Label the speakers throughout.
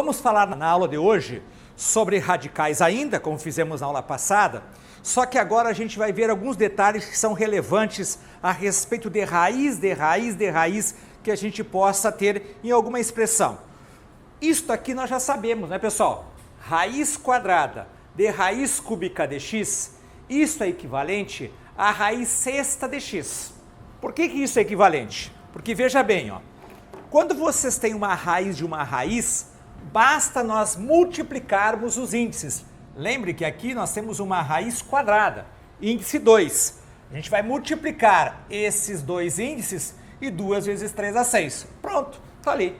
Speaker 1: vamos falar na aula de hoje sobre radicais ainda, como fizemos na aula passada, só que agora a gente vai ver alguns detalhes que são relevantes a respeito de raiz, que a gente possa ter em alguma expressão. Isto aqui nós já sabemos, né, pessoal? Raiz quadrada de raiz cúbica de x, isso é equivalente à raiz sexta de x. Por que isso é equivalente? Porque veja bem, ó, quando vocês têm uma raiz de uma raiz, basta nós multiplicarmos os índices. Lembre que aqui nós temos uma raiz quadrada, índice 2. A gente vai multiplicar esses dois índices e 2 vezes 3 dá 6. Pronto, está ali.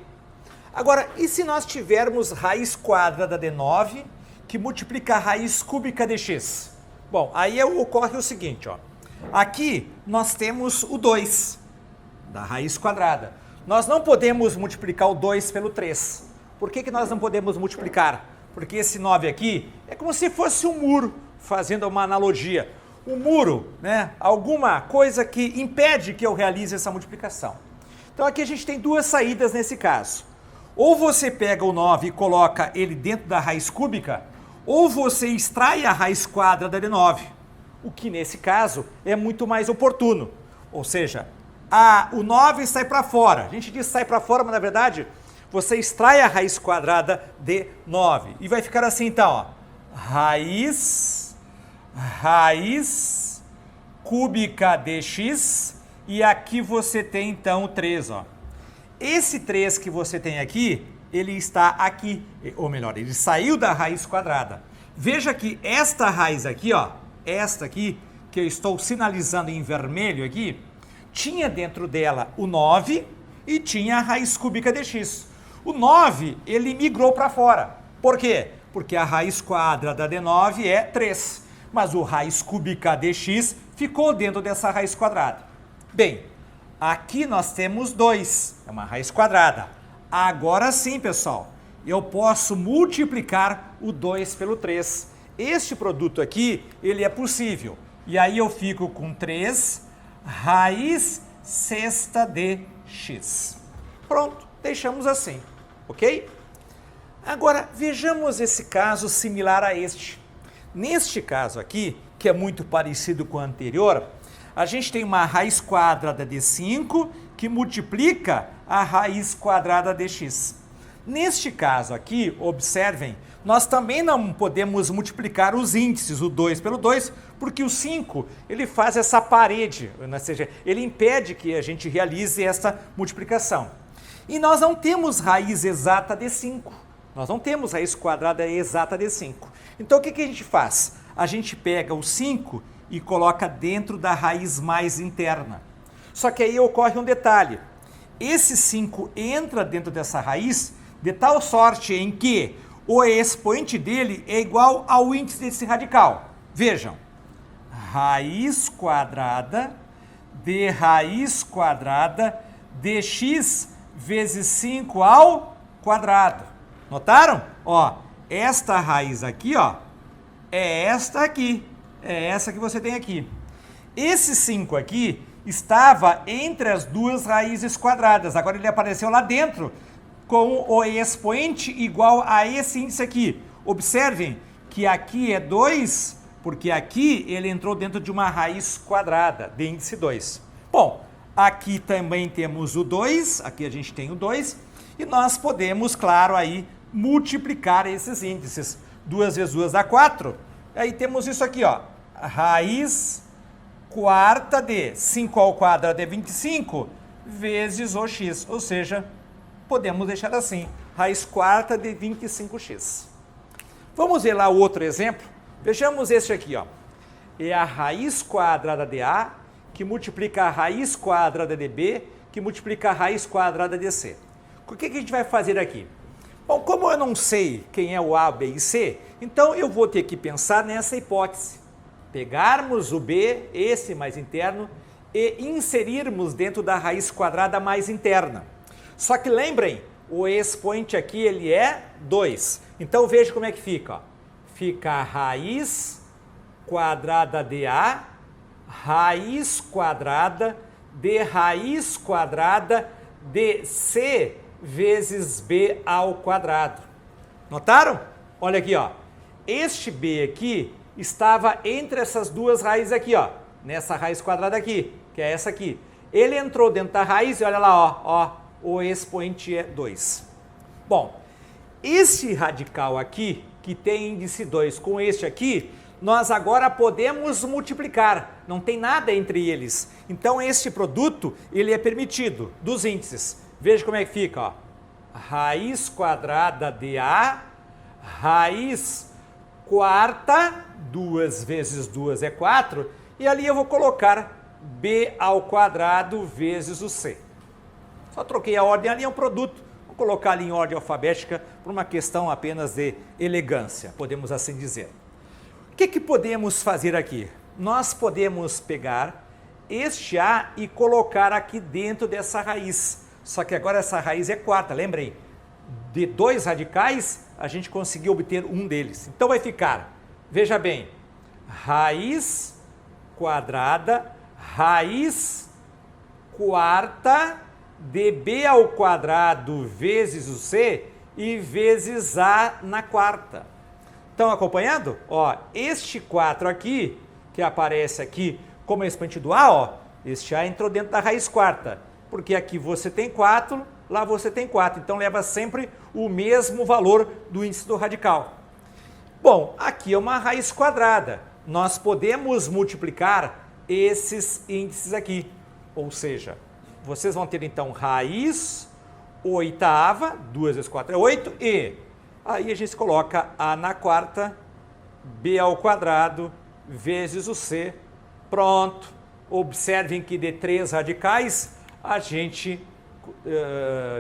Speaker 1: Agora, e se nós tivermos raiz quadrada de 9, que multiplica a raiz cúbica de x? Bom, aí ocorre o seguinte, ó. Aqui nós temos o 2 da raiz quadrada. Nós não podemos multiplicar o 2 pelo 3. Por que nós não podemos multiplicar? Porque esse 9 aqui é como se fosse um muro, fazendo uma analogia. Um muro, né? Alguma coisa que impede que eu realize essa multiplicação. Então aqui a gente tem duas saídas nesse caso. Ou você pega o 9 e coloca ele dentro da raiz cúbica, ou você extrai a raiz quadrada de 9. O que nesse caso é muito mais oportuno. Ou seja, o 9 sai para fora. A gente diz sai para fora, mas na verdade você extrai a raiz quadrada de 9. E vai ficar assim então, ó. Raiz cúbica de x. E aqui você tem então o 3, ó. Esse 3 que você tem aqui, ele está aqui. Ou melhor, ele saiu da raiz quadrada. Veja que esta raiz aqui, ó. Esta aqui, que eu estou sinalizando em vermelho aqui, tinha dentro dela o 9 e tinha a raiz cúbica de x. O 9, ele migrou para fora. Por quê? Porque a raiz quadrada de 9 é 3. Mas o raiz cúbica de x ficou dentro dessa raiz quadrada. Bem, aqui nós temos 2. É uma raiz quadrada. Agora sim, pessoal, eu posso multiplicar o 2 pelo 3. Este produto aqui, ele é possível. E aí eu fico com 3 raiz sexta de x. Pronto, deixamos assim, ok? Agora, vejamos esse caso similar a este. Neste caso aqui, que é muito parecido com o anterior, a gente tem uma raiz quadrada de 5 que multiplica a raiz quadrada de x. Neste caso aqui, observem, nós também não podemos multiplicar os índices, o 2 pelo 2, porque o 5, ele faz essa parede, ou seja, ele impede que a gente realize essa multiplicação. E nós não temos raiz exata de 5. Nós não temos raiz quadrada exata de 5. Então o que a gente faz? A gente pega o 5 e coloca dentro da raiz mais interna. Só que aí ocorre um detalhe. Esse 5 entra dentro dessa raiz de tal sorte em que o expoente dele é igual ao índice desse radical. Vejam, raiz quadrada de x vezes 5 ao quadrado. Notaram? Ó, esta raiz aqui, ó, é esta aqui. É essa que você tem aqui. Esse 5 aqui estava entre as duas raízes quadradas. Agora ele apareceu lá dentro com o expoente igual a esse índice aqui. Observem que aqui é 2, porque aqui ele entrou dentro de uma raiz quadrada, de índice 2. Bom, aqui também temos o 2, aqui a gente tem o 2, e nós podemos, claro, aí multiplicar esses índices. 2 vezes 2 dá 4, aí temos isso aqui, ó, raiz quarta de 5 ao quadrado é 25, vezes o x, ou seja, podemos deixar assim, raiz quarta de 25x. Vamos ver lá o outro exemplo? Vejamos este aqui, ó. É a raiz quadrada de A, que multiplica a raiz quadrada de B, que multiplica a raiz quadrada de C. O que a gente vai fazer aqui? Bom, como eu não sei quem é o A, B e C, então eu vou ter que pensar nessa hipótese. Pegarmos o B, esse mais interno, e inserirmos dentro da raiz quadrada mais interna. Só que lembrem, o expoente aqui ele é 2. Então veja como é que fica. Ó. Fica a raiz quadrada de A, raiz quadrada de C vezes B ao quadrado. Notaram? Olha aqui, ó. Este B aqui estava entre essas duas raízes aqui, ó. Nessa raiz quadrada aqui, que é essa aqui. Ele entrou dentro da raiz e olha lá, ó, o expoente é 2. Bom, esse radical aqui, que tem índice 2 com este aqui, nós agora podemos multiplicar. Não tem nada entre eles. Então, este produto, ele é permitido dos índices. Veja como é que fica, ó. Raiz quadrada de A, raiz quarta, 2 vezes 2 é 4, e ali eu vou colocar B ao quadrado vezes o C. Só troquei a ordem ali, é um produto. Vou colocar ali em ordem alfabética por uma questão apenas de elegância, podemos assim dizer. O que podemos fazer aqui? Nós podemos pegar este A e colocar aqui dentro dessa raiz. Só que agora essa raiz é quarta, lembrem? De 2 radicais, a gente conseguiu obter um deles. Então vai ficar, veja bem, raiz quadrada, raiz quarta de B ao quadrado vezes o C e vezes A na quarta. Estão acompanhando? Ó, este 4 aqui, que aparece aqui como expoente do A, ó, este A entrou dentro da raiz quarta, porque aqui você tem 4, lá você tem 4, então leva sempre o mesmo valor do índice do radical. Bom, aqui é uma raiz quadrada, nós podemos multiplicar esses índices aqui, ou seja, vocês vão ter então raiz oitava, 2 vezes 4 é 8, e aí a gente coloca A na quarta, B ao quadrado, vezes o C, pronto. Observem que de 3 radicais, a gente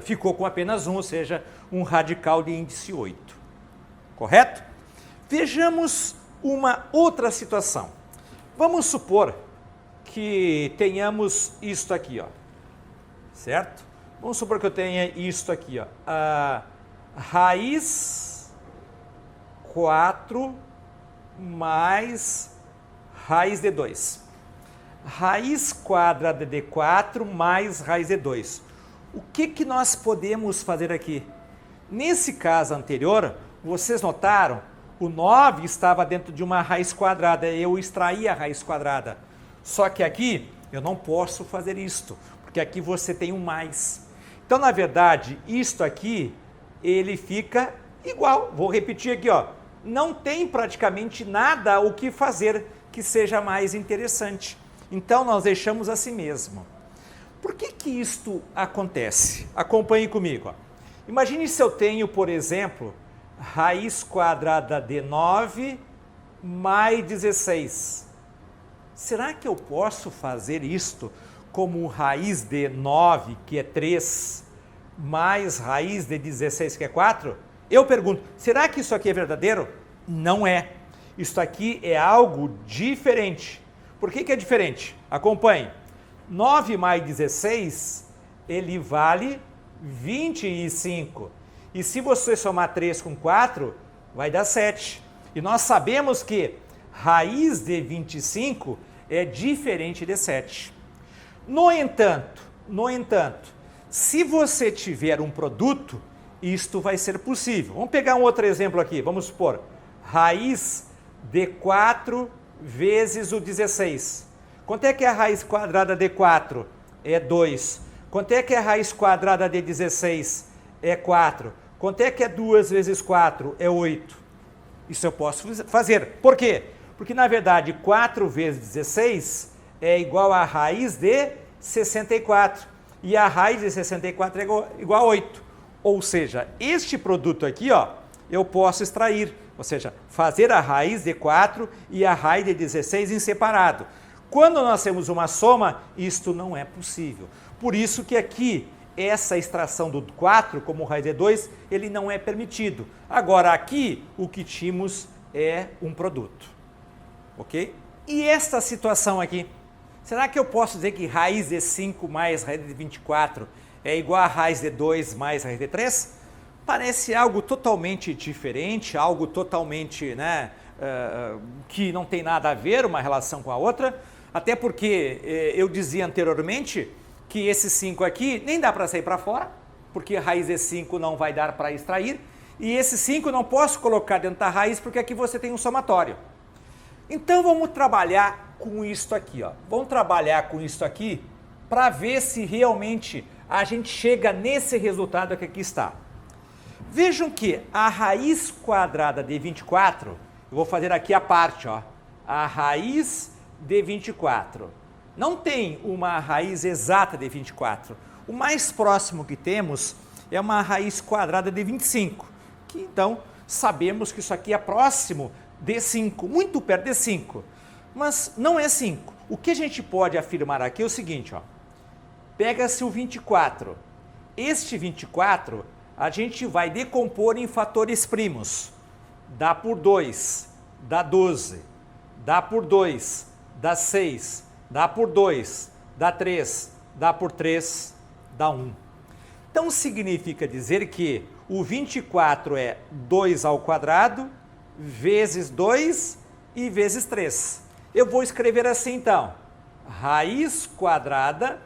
Speaker 1: ficou com apenas um, ou seja, um radical de índice 8. Correto? Vejamos uma outra situação. Vamos supor que tenhamos isto aqui, ó. Certo? Vamos supor que eu tenha isto aqui, ó. Raiz 4 mais raiz de 2. Raiz quadrada de 4 mais raiz de 2. O que nós podemos fazer aqui? Nesse caso anterior, vocês notaram, o 9 estava dentro de uma raiz quadrada, eu extraí a raiz quadrada. Só que aqui eu não posso fazer isto, porque aqui você tem um mais. Então, na verdade, isto aqui, ele fica igual. Vou repetir aqui, ó. Não tem praticamente nada o que fazer que seja mais interessante. Então, nós deixamos assim mesmo. Por que isto acontece? Acompanhe comigo. Ó. Imagine se eu tenho, por exemplo, raiz quadrada de 9 mais 16. Será que eu posso fazer isto como raiz de 9, que é 3, mais raiz de 16, que é 4? Eu pergunto, será que isso aqui é verdadeiro? Não é. Isso aqui é algo diferente. Por que é diferente? Acompanhe. 9 mais 16, ele vale 25. E se você somar 3 com 4, vai dar 7. E nós sabemos que raiz de 25 é diferente de 7. No entanto, se você tiver um produto, isto vai ser possível. Vamos pegar um outro exemplo aqui. Vamos supor, raiz de 4 vezes o 16. Quanto é que é a raiz quadrada de 4? É 2. Quanto é que é a raiz quadrada de 16? É 4. Quanto é que é 2 vezes 4? É 8. Isso eu posso fazer. Por quê? Porque, na verdade, 4 vezes 16 é igual a raiz de 64. E a raiz de 64 é igual a 8. Ou seja, este produto aqui, ó, eu posso extrair. Ou seja, fazer a raiz de 4 e a raiz de 16 em separado. Quando nós temos uma soma, isto não é possível. Por isso que aqui, essa extração do 4 como raiz de 2, ele não é permitido. Agora, aqui, o que tínhamos é um produto. Ok? E esta situação aqui? Será que eu posso dizer que raiz de 5 mais raiz de 24 é igual a raiz de 2 mais raiz de 3? Parece algo totalmente diferente, algo totalmente, que não tem nada a ver uma relação com a outra, até porque eu dizia anteriormente que esse 5 aqui nem dá para sair para fora, porque a raiz de 5 não vai dar para extrair, E esse 5 não posso colocar dentro da raiz porque aqui você tem um somatório. Então vamos trabalhar com isso aqui, ó. Vamos trabalhar com isso aqui para ver se realmente a gente chega nesse resultado que aqui está. Vejam que a raiz quadrada de 24, eu vou fazer aqui a parte, ó. A raiz de 24. Não tem uma raiz exata de 24. O mais próximo que temos é uma raiz quadrada de 25, que então sabemos que isso aqui é próximo de 5, muito perto de 5. Mas não é 5. O que a gente pode afirmar aqui é o seguinte, ó. Pega-se o 24. Este 24 a gente vai decompor em fatores primos. Dá por 2, dá 12. Dá por 2, dá 6. Dá por 2, dá 3. Dá por 3, dá 1. Então significa dizer que o 24 é 2 ao quadrado vezes 2 e vezes 3. Eu vou escrever assim então. Raiz quadrada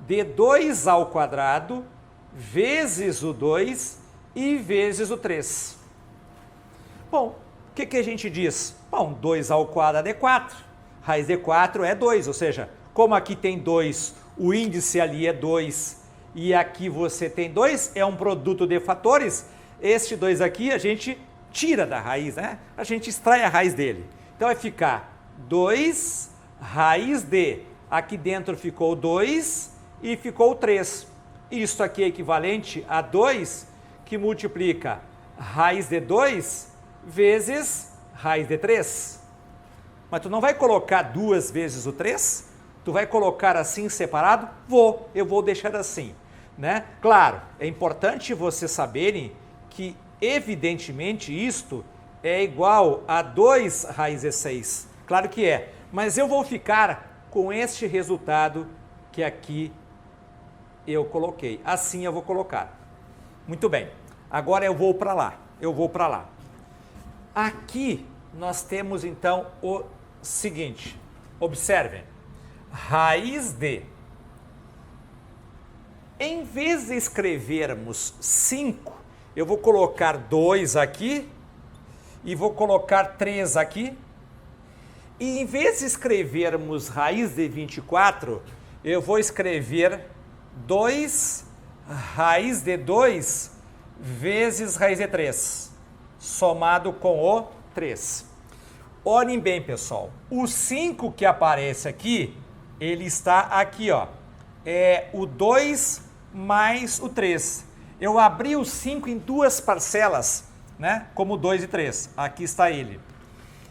Speaker 1: de 2 ao quadrado vezes o 2 e vezes o 3. Bom, o que a gente diz? Bom, 2 ao quadrado é 4. Raiz de 4 é 2, ou seja, como aqui tem 2, o índice ali é 2 e aqui você tem 2, é um produto de fatores. Este 2 aqui a gente tira da raiz, né? A gente extrai a raiz dele. Então vai ficar 2 raiz de, aqui dentro ficou 2 e ficou 3. Isso aqui é equivalente a 2, que multiplica raiz de 2 vezes raiz de 3. Mas tu não vai colocar 2 vezes o 3? Tu vai colocar assim separado? Eu vou deixar assim, né? Claro, é importante vocês saberem que, evidentemente, isto é igual a 2 raiz de 6. Claro que é, mas eu vou ficar com este resultado que aqui eu coloquei. Assim eu vou colocar. Muito bem. Agora eu vou para lá. Aqui nós temos então o seguinte. Observem. Raiz de. Em vez de escrevermos 5, eu vou colocar 2 aqui e vou colocar 3 aqui. E em vez de escrevermos raiz de 24, eu vou escrever 2 raiz de 2 vezes raiz de 3, somado com o 3. Olhem bem, pessoal, o 5 que aparece aqui, ele está aqui, ó, é o 2 mais o 3. Eu abri o 5 em duas parcelas, né, como 2 e 3, aqui está ele.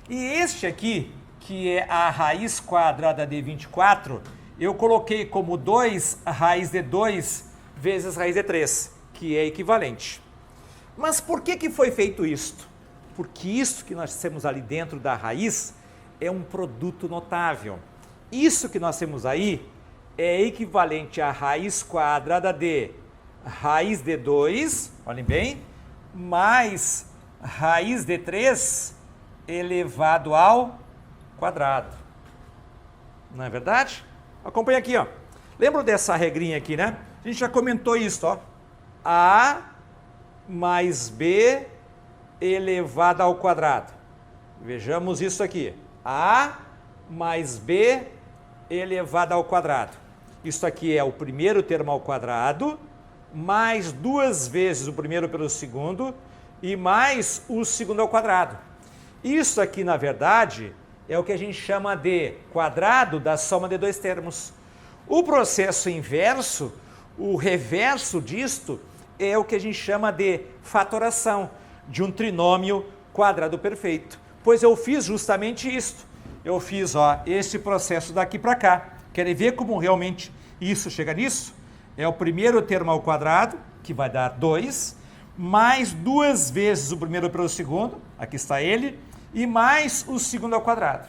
Speaker 1: E este aqui, que é a raiz quadrada de 24, eu coloquei como 2 raiz de 2 vezes raiz de 3, que é equivalente. Mas por que foi feito isto? Porque isso que nós temos ali dentro da raiz é um produto notável. Isso que nós temos aí é equivalente à raiz quadrada de raiz de 2, olhem bem, mais raiz de 3 elevado ao quadrado. Não é verdade? Acompanha aqui, ó. Lembra dessa regrinha aqui, né? A gente já comentou isso, ó. A mais B elevado ao quadrado. Vejamos isso aqui. A mais B elevado ao quadrado. Isso aqui é o primeiro termo ao quadrado, mais 2 vezes o primeiro pelo segundo, e mais o segundo ao quadrado. Isso aqui, na verdade, é o que a gente chama de quadrado da soma de dois termos. O processo inverso, o reverso disto, é o que a gente chama de fatoração de um trinômio quadrado perfeito. Pois eu fiz justamente isto. Eu fiz, ó, esse processo daqui para cá. Querem ver como realmente isso chega nisso? É o primeiro termo ao quadrado, que vai dar 2, mais 2 vezes o primeiro pelo segundo, aqui está ele, e mais o segundo ao quadrado.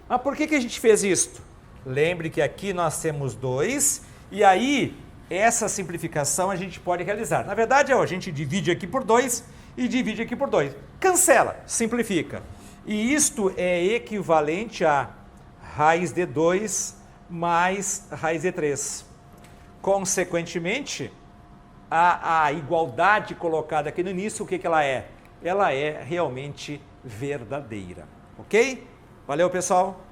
Speaker 1: Mas por que a gente fez isto? Lembre que aqui nós temos 2, e aí essa simplificação a gente pode realizar. Na verdade, a gente divide aqui por 2 e divide aqui por 2. Cancela, simplifica. E isto é equivalente a raiz de 2 mais raiz de 3. Consequentemente, a igualdade colocada aqui no início, o que ela é? Ela é realmente verdadeira, ok? Valeu, pessoal!